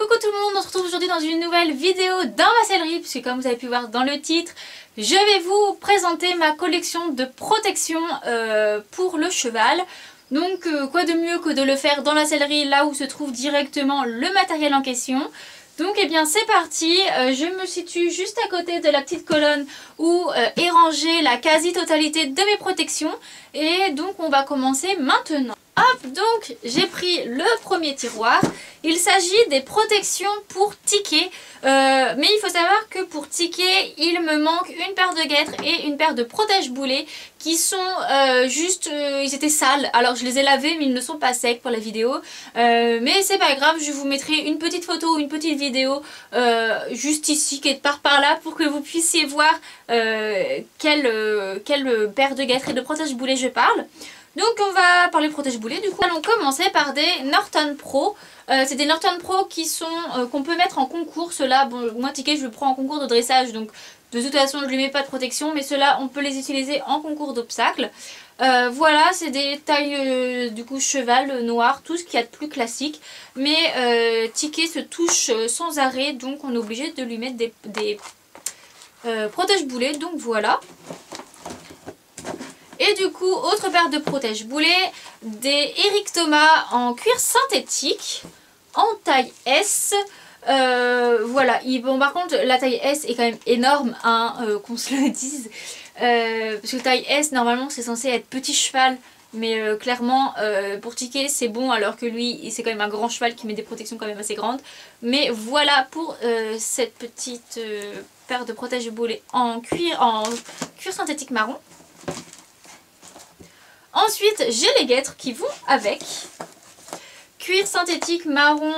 Coucou tout le monde, on se retrouve aujourd'hui dans une nouvelle vidéo dans ma sellerie, puisque comme vous avez pu voir dans le titre, je vais vous présenter ma collection de protection pour le cheval. Donc quoi de mieux que de le faire dans la sellerie, là où se trouve directement le matériel en question. Donc eh bien c'est parti, je me situe juste à côté de la petite colonne où est rangée la quasi-totalité de mes protections. Et donc on va commencer maintenant. Hop, donc j'ai pris le premier tiroir. Il s'agit des protections pour tickets. Mais il faut savoir que pour tickets, il me manque une paire de guêtres et une paire de protège-boulets qui sont ils étaient sales. Alors je les ai lavés mais ils ne sont pas secs pour la vidéo. Mais c'est pas grave, je vous mettrai une petite photo ou une petite vidéo juste ici, quelque part par là, pour que vous puissiez voir quelle paire de guêtres et de protège-boulets je parle. Donc on va parler protège-boulets. Du coup allons commencer par des Norton Pro. C'est des Norton Pro qui sont qu'on peut mettre en concours. Ceux-là, bon, moi ticket je le prends en concours de dressage, donc de toute façon je ne lui mets pas de protection, mais ceux-là on peut les utiliser en concours d'obstacles. Voilà, c'est des tailles du coup cheval noir, tout ce qu'il y a de plus classique. Mais ticket se touche sans arrêt, donc on est obligé de lui mettre des protège-boulets. Donc voilà. Et du coup, autre paire de protège-boulets, des Eric Thomas en cuir synthétique, en taille S. Voilà, bon par contre la taille S est quand même énorme, hein, qu'on se le dise. Parce que taille S, normalement c'est censé être petit cheval, mais clairement pour ticket c'est bon, alors que lui c'est quand même un grand cheval qui met des protections quand même assez grandes. Mais voilà pour cette petite paire de protège-boulets en cuir synthétique marron. Ensuite, j'ai les guêtres qui vont avec. Cuir synthétique marron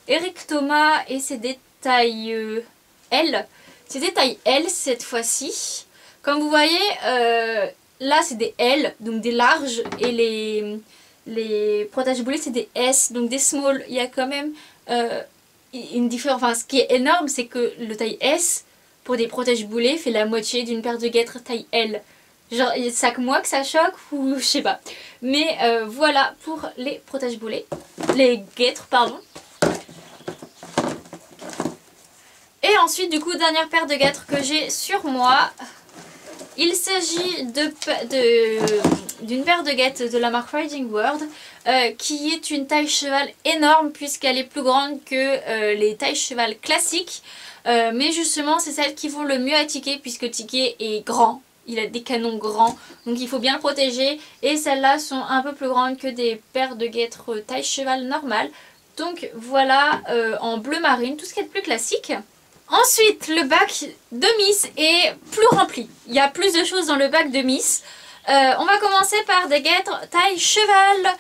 Eric Thomas, et c'est des tailles L. C'est des tailles L cette fois-ci. Comme vous voyez, là c'est des L, donc des larges, et les protège-boulets c'est des S, donc des small. Il y a quand même une différence. Enfin, ce qui est énorme, c'est que le taille S pour des protège-boulets fait la moitié d'une paire de guêtres taille L. Genre, c'est que moi que ça choque ou je sais pas. Mais voilà pour les protège-boulets. Les guêtres, pardon. Et ensuite, du coup, dernière paire de guêtres que j'ai sur moi. Il s'agit d'une paire de guêtres de la marque Riding World. Qui est une taille cheval énorme, puisqu'elle est plus grande que les tailles cheval classiques. Mais justement, c'est celles qui vont le mieux à ticket, puisque ticket est grand. Il a des canons grands, donc il faut bien le protéger. Et celles-là sont un peu plus grandes que des paires de guêtres taille cheval normale. Donc voilà, en bleu marine, tout ce qui est le plus classique. Ensuite, le bac de Miss est plus rempli. Il y a plus de choses dans le bac de Miss. On va commencer par des guêtres taille cheval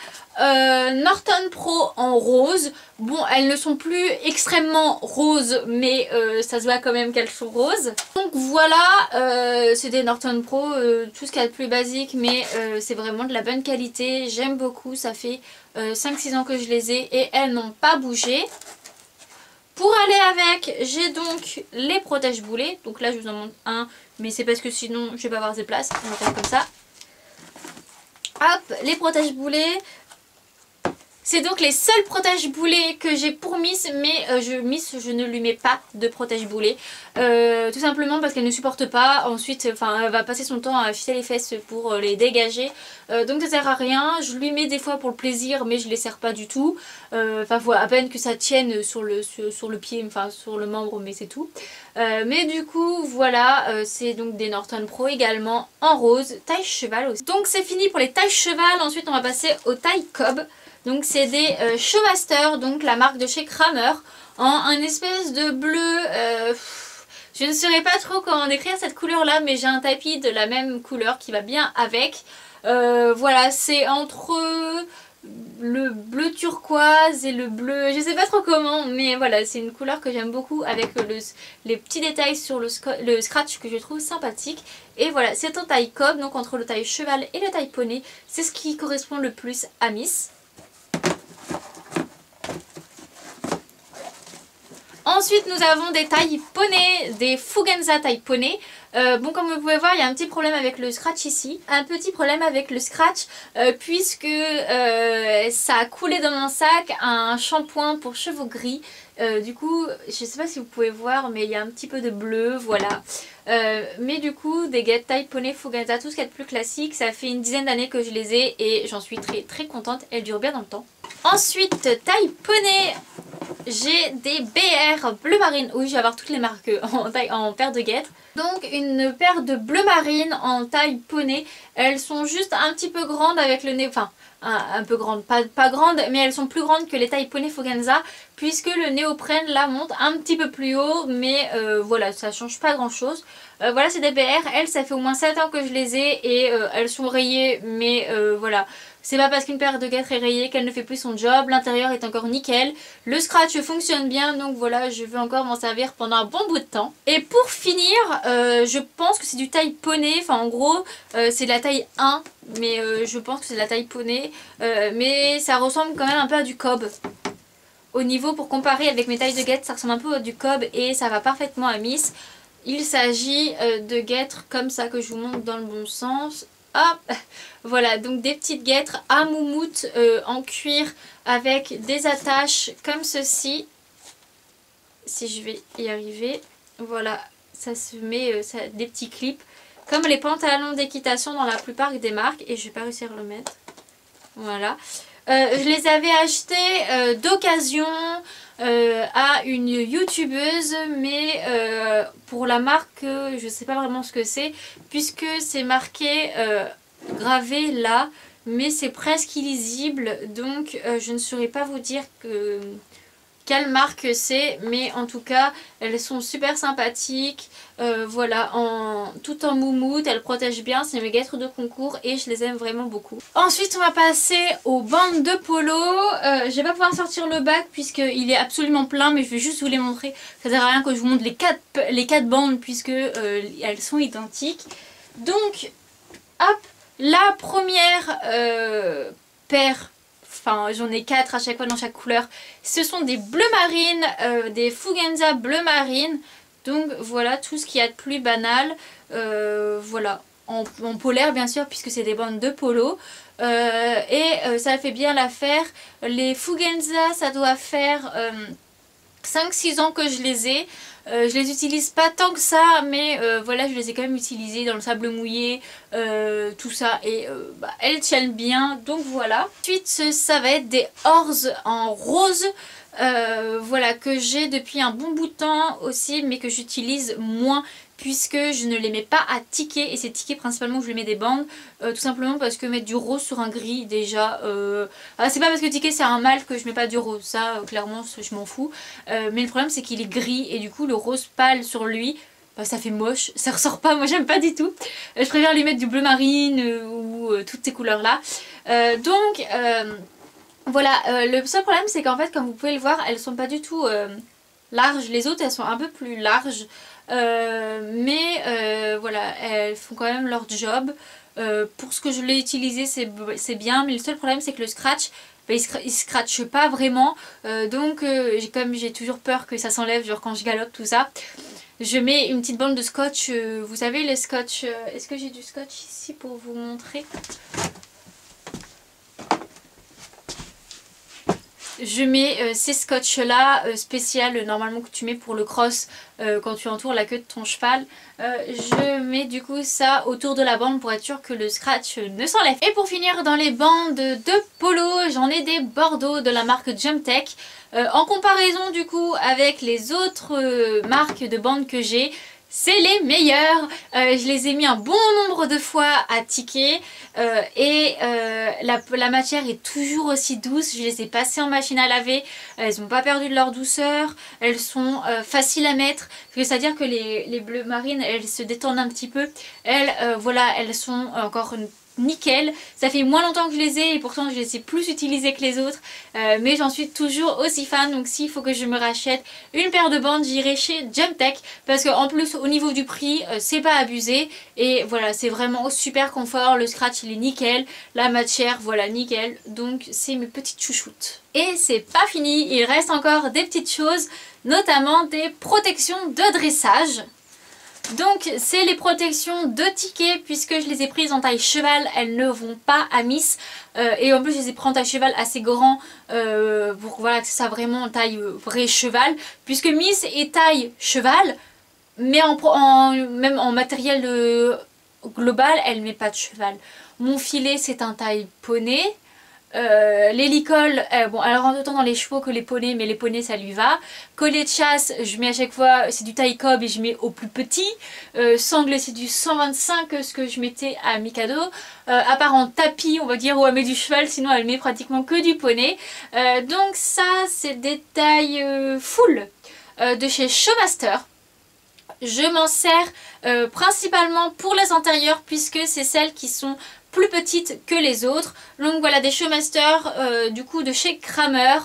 Norton Pro en rose. Bon, elles ne sont plus extrêmement roses, mais ça se voit quand même qu'elles sont roses. Donc voilà, c'est des Norton Pro, tout ce qu'il y a de plus basique, mais c'est vraiment de la bonne qualité. J'aime beaucoup, ça fait 5-6 ans que je les ai et elles n'ont pas bougé. Pour aller avec, j'ai donc les protège-boulets. Donc là je vous en montre un, mais c'est parce que sinon je vais pas avoir de place. On va faire comme ça. Hop, les protège-boulets. C'est donc les seuls protège-boulets que j'ai pour Miss, mais je ne lui mets pas de protège-boulets. Tout simplement parce qu'elle ne supporte pas. Ensuite, elle va passer son temps à afficher les fesses pour les dégager. Donc ça sert à rien. Je lui mets des fois pour le plaisir, mais je les serre pas du tout. Faut à peine que ça tienne sur le pied, enfin sur le membre, mais c'est tout. Mais du coup, voilà, c'est donc des Norton Pro également en rose, taille cheval aussi. Donc c'est fini pour les tailles cheval. Ensuite, on va passer aux tailles cob. Donc c'est des Showmaster, donc la marque de chez Kramer, en un espèce de bleu, je ne saurais pas trop comment décrire cette couleur là, mais j'ai un tapis de la même couleur qui va bien avec. Voilà, c'est entre le bleu turquoise et le bleu, je sais pas trop comment, mais voilà, c'est une couleur que j'aime beaucoup, avec les petits détails sur le scratch que je trouve sympathique. Et voilà, c'est en taille cob, donc entre le taille cheval et le taille poney, c'est ce qui correspond le plus à Miss. Ensuite nous avons des tailles poney, des Fugenza taille poney. Bon, comme vous pouvez voir, il y a un petit problème avec le scratch ici. Un petit problème avec le scratch puisque ça a coulé dans mon sac un shampoing pour cheveux gris. Du coup, je sais pas si vous pouvez voir, mais il y a un petit peu de bleu, voilà. Mais du coup, des guêtres taille poney Fugenza, tout ce qu'il y a de plus classique, ça fait une dizaine d'années que je les ai et j'en suis très contente, elles durent bien dans le temps. Ensuite, taille poney, j'ai des BR bleu marine. Oui, je vais avoir toutes les marques en paire de guêtres. Donc une paire de bleu marine en taille poney. Elles sont juste un petit peu grandes avec le nez, enfin un peu grandes, pas grandes, mais elles sont plus grandes que les tailles poney Fugenza puisque le néoprène là monte un petit peu plus haut, mais voilà, ça change pas grand chose. Voilà, c'est des BR, elles ça fait au moins 7 ans que je les ai et elles sont rayées, mais voilà. C'est pas parce qu'une paire de guêtres est rayée qu'elle ne fait plus son job, l'intérieur est encore nickel, le scratch fonctionne bien, donc voilà, je vais encore m'en servir pendant un bon bout de temps. Et pour finir, je pense que c'est du taille poney, enfin en gros c'est de la taille 1, mais je pense que c'est de la taille poney, mais ça ressemble quand même un peu à du cob. Au niveau, pour comparer avec mes tailles de guêtres, ça ressemble un peu à du cob et ça va parfaitement à Miss. Il s'agit de guêtres comme ça que je vous montre dans le bon sens. Hop, voilà, donc des petites guêtres à moumoute en cuir avec des attaches comme ceci. Si je vais y arriver, voilà, ça se met des petits clips comme les pantalons d'équitation dans la plupart des marques et je vais pas réussir à le mettre. Voilà, je les avais achetés d'occasion à une youtubeuse, mais pour la marque je sais pas vraiment ce que c'est puisque c'est marqué gravé là, mais c'est presque illisible, donc je ne saurais pas vous dire quelle marque c'est, mais en tout cas elles sont super sympathiques, voilà, tout en moumoute, elles protègent bien, c'est mes guêtres de concours et je les aime vraiment beaucoup. Ensuite on va passer aux bandes de polo. Je vais pas pouvoir sortir le bac puisqu'il est absolument plein, mais je vais juste vous les montrer, ça sert à rien que je vous montre les quatre bandes puisque elles sont identiques. Donc hop, la première paire, enfin j'en ai 4 à chaque fois dans chaque couleur, ce sont des bleus marines, des Fugenza bleu marine. Donc voilà tout ce qu'il y a de plus banal, voilà, en polaire bien sûr puisque c'est des bandes de polo. Ça fait bien l'affaire. Les Fugenza ça doit faire 5-6 ans que je les ai. Je les utilise pas tant que ça, mais voilà, je les ai quand même utilisées dans le sable mouillé, tout ça, et elles tiennent bien, donc voilà. Ensuite ça va être des Horse en rose, voilà, que j'ai depuis un bon bout de temps aussi, mais que j'utilise moins puisque je ne les mets pas à ticker, et c'est ticker principalement que je les mets des bandes, tout simplement parce que mettre du rose sur un gris déjà, c'est pas parce que ticker c'est un mal que je mets pas du rose, ça clairement je m'en fous, mais le problème c'est qu'il est gris et du coup le rose pâle sur lui, ça fait moche, ça ressort pas, moi j'aime pas du tout, je préfère lui mettre du bleu marine ou toutes ces couleurs là, donc voilà, le seul problème c'est qu'en fait comme vous pouvez le voir elles sont pas du tout larges, les autres elles sont un peu plus larges, mais voilà, elles font quand même leur job. Pour ce que je l'ai utilisé c'est bien, mais le seul problème c'est que le scratch, il scratche pas vraiment, donc comme j'ai toujours peur que ça s'enlève, genre quand je galope tout ça, je mets une petite bande de scotch, vous savez les scotch, est-ce que j'ai du scotch ici pour vous montrer? Je mets ces scotch là spécial normalement que tu mets pour le cross quand tu entoures la queue de ton cheval. Je mets du coup ça autour de la bande pour être sûr que le scratch ne s'enlève. Et pour finir dans les bandes de polo, j'en ai des Bordeaux de la marque Jump Tech. En comparaison du coup avec les autres marques de bandes que j'ai, c'est les meilleurs. Je les ai mis un bon nombre de fois à ticker la matière est toujours aussi douce. Je les ai passées en machine à laver, elles n'ont pas perdu de leur douceur, elles sont faciles à mettre, c'est-à-dire que les bleues marines elles se détendent un petit peu, voilà, elles sont encore nickel. Ça fait moins longtemps que je les ai et pourtant je les ai plus utilisées que les autres, mais j'en suis toujours aussi fan, donc s'il faut que je me rachète une paire de bandes, j'irai chez Jump Tech parce qu'en plus au niveau du prix c'est pas abusé et voilà, c'est vraiment super confort, le scratch il est nickel, la matière voilà nickel, donc c'est mes petites chouchoutes. Et c'est pas fini, il reste encore des petites choses, notamment des protections de dressage. Donc c'est les protections de Ticket, puisque je les ai prises en taille cheval, elles ne vont pas à Miss. Et en plus je les ai prises en taille cheval assez grand pour voilà, que ça vraiment en taille vrai cheval, puisque Miss est taille cheval, mais même en matériel global elle met pas de cheval. Mon filet c'est un taille poney. Les licoles, bon elle rentre autant dans les chevaux que les poneys, mais les poneys ça lui va. Collier de chasse, je mets à chaque fois, c'est du taille cob et je mets au plus petit. Sangle c'est du 125, ce que je mettais à Mikado. À part en tapis on va dire, où elle met du cheval, sinon elle met pratiquement que du poney. Donc ça c'est des tailles full de chez Showmaster. Je m'en sers principalement pour les antérieurs, puisque c'est celles qui sont plus petites que les autres. Donc voilà, des Showmaster du coup de chez Kramer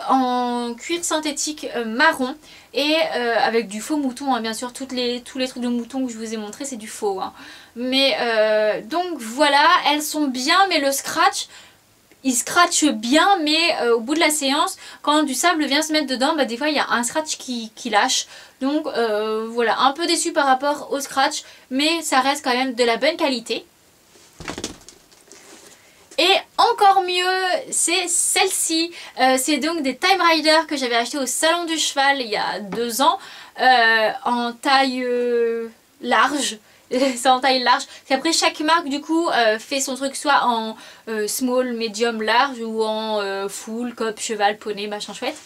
en cuir synthétique marron et avec du faux mouton, hein, bien sûr. Tous les trucs de mouton que je vous ai montré c'est du faux, hein. Mais donc voilà, elles sont bien, mais le scratch, il scratche bien, mais au bout de la séance, quand du sable vient se mettre dedans, bah, des fois il y a un scratch qui lâche. Donc voilà, un peu déçu par rapport au scratch, mais ça reste quand même de la bonne qualité. Et encore mieux, c'est celle-ci. C'est donc des Time Rider que j'avais acheté au salon du cheval il y a 2 ans, en taille large. C'est en taille large. Après chaque marque du coup fait son truc soit en small, medium, large, ou en full, cob, cheval, poney, machin chouette.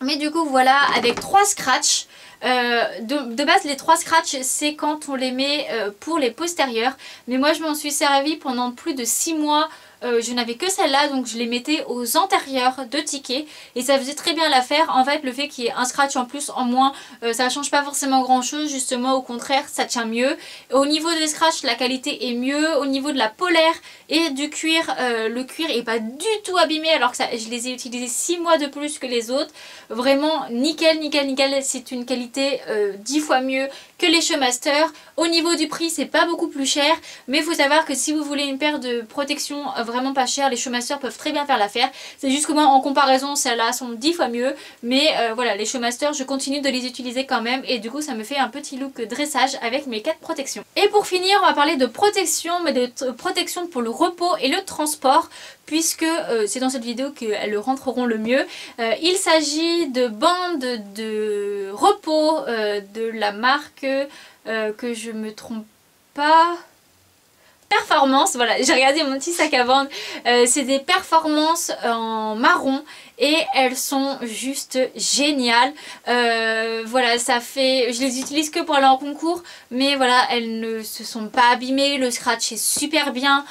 Mais du coup voilà, avec 3 scratchs. De base les 3 scratchs c'est quand on les met pour les postérieurs, mais moi je m'en suis servi pendant plus de 6 mois. Je n'avais que celle-là, donc je les mettais aux antérieurs de Ticket et ça faisait très bien l'affaire. En fait le fait qu'il y ait un scratch en plus, en moins, ça change pas forcément grand chose, justement au contraire ça tient mieux. Au niveau des scratchs la qualité est mieux, au niveau de la polaire et du cuir, le cuir est pas du tout abîmé, alors que je les ai utilisés 6 mois de plus que les autres. Vraiment nickel, nickel, nickel, c'est une qualité 10 fois mieux que les Showmaster. Au niveau du prix c'est pas beaucoup plus cher, mais il faut savoir que si vous voulez une paire de protection vraiment pas chère, les Showmaster peuvent très bien faire l'affaire. C'est juste que moi en comparaison celles-là sont 10 fois mieux, mais voilà, les Showmaster je continue de les utiliser quand même et du coup ça me fait un petit look dressage avec mes 4 protections. Et pour finir on va parler de protection, mais de protection pour le repos et le transport, puisque c'est dans cette vidéo qu'elles rentreront le mieux. Il s'agit de bandes de repos de la marque, que je me trompe pas, Performance. Voilà, j'ai regardé mon petit sac à bandes, c'est des Performance en marron et elles sont juste géniales. Voilà, ça fait, je les utilise que pour aller en concours, mais voilà, elles ne se sont pas abîmées, le scratch est super bien.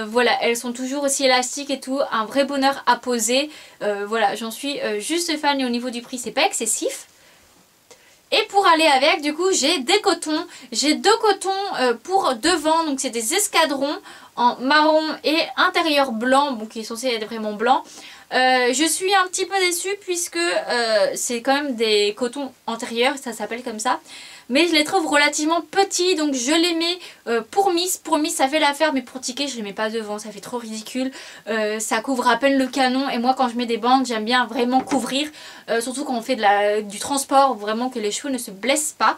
Voilà, elles sont toujours aussi élastiques et tout, un vrai bonheur à poser. Voilà, j'en suis juste fan et au niveau du prix c'est pas excessif. Et pour aller avec, du coup, j'ai des cotons. J'ai 2 cotons pour devant, donc c'est des escadrons en marron et intérieur blanc, bon, qui est censé être vraiment blanc. Je suis un petit peu déçue puisque c'est quand même des cotons antérieurs, ça s'appelle comme ça. Mais je les trouve relativement petits, donc je les mets pour Miss. Pour Miss ça fait l'affaire, mais pour Ticket je les mets pas devant, ça fait trop ridicule. Ça couvre à peine le canon et moi quand je mets des bandes j'aime bien vraiment couvrir. Surtout quand on fait du transport, vraiment que les cheveux ne se blessent pas.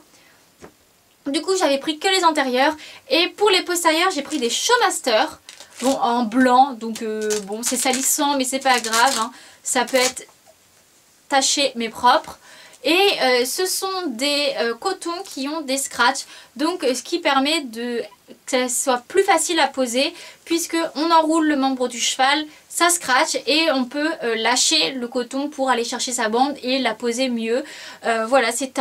Du coup j'avais pris que les antérieurs. Et pour les postérieurs j'ai pris des Showmaster. Bon, en blanc, donc bon c'est salissant mais c'est pas grave, hein. Ça peut être taché mais propre. Et ce sont des cotons qui ont des scratchs, donc ce qui permet que ça soit plus facile à poser, puisque on enroule le membre du cheval, ça scratch et on peut lâcher le coton pour aller chercher sa bande et la poser mieux. Voilà, c'est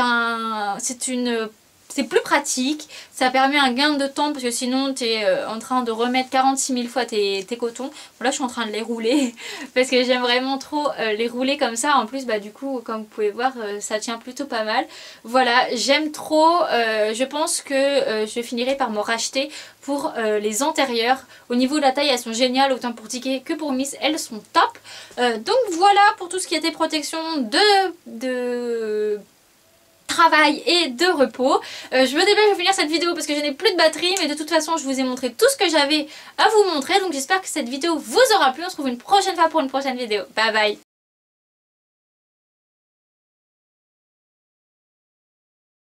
plus pratique, ça permet un gain de temps parce que sinon tu es en train de remettre 46 000 fois tes cotons. Bon, là je suis en train de les rouler parce que j'aime vraiment trop les rouler comme ça. En plus bah du coup comme vous pouvez voir ça tient plutôt pas mal. Voilà, j'aime trop, je pense que je finirai par me racheter pour les antérieures. Au niveau de la taille elles sont géniales, autant pour Ticket que pour Miss, elles sont top. Donc voilà pour tout ce qui était protection de travail et de repos. Je me dépêche de finir cette vidéo parce que je n'ai plus de batterie, mais de toute façon je vous ai montré tout ce que j'avais à vous montrer, donc j'espère que cette vidéo vous aura plu. On se retrouve une prochaine fois pour une prochaine vidéo. Bye bye.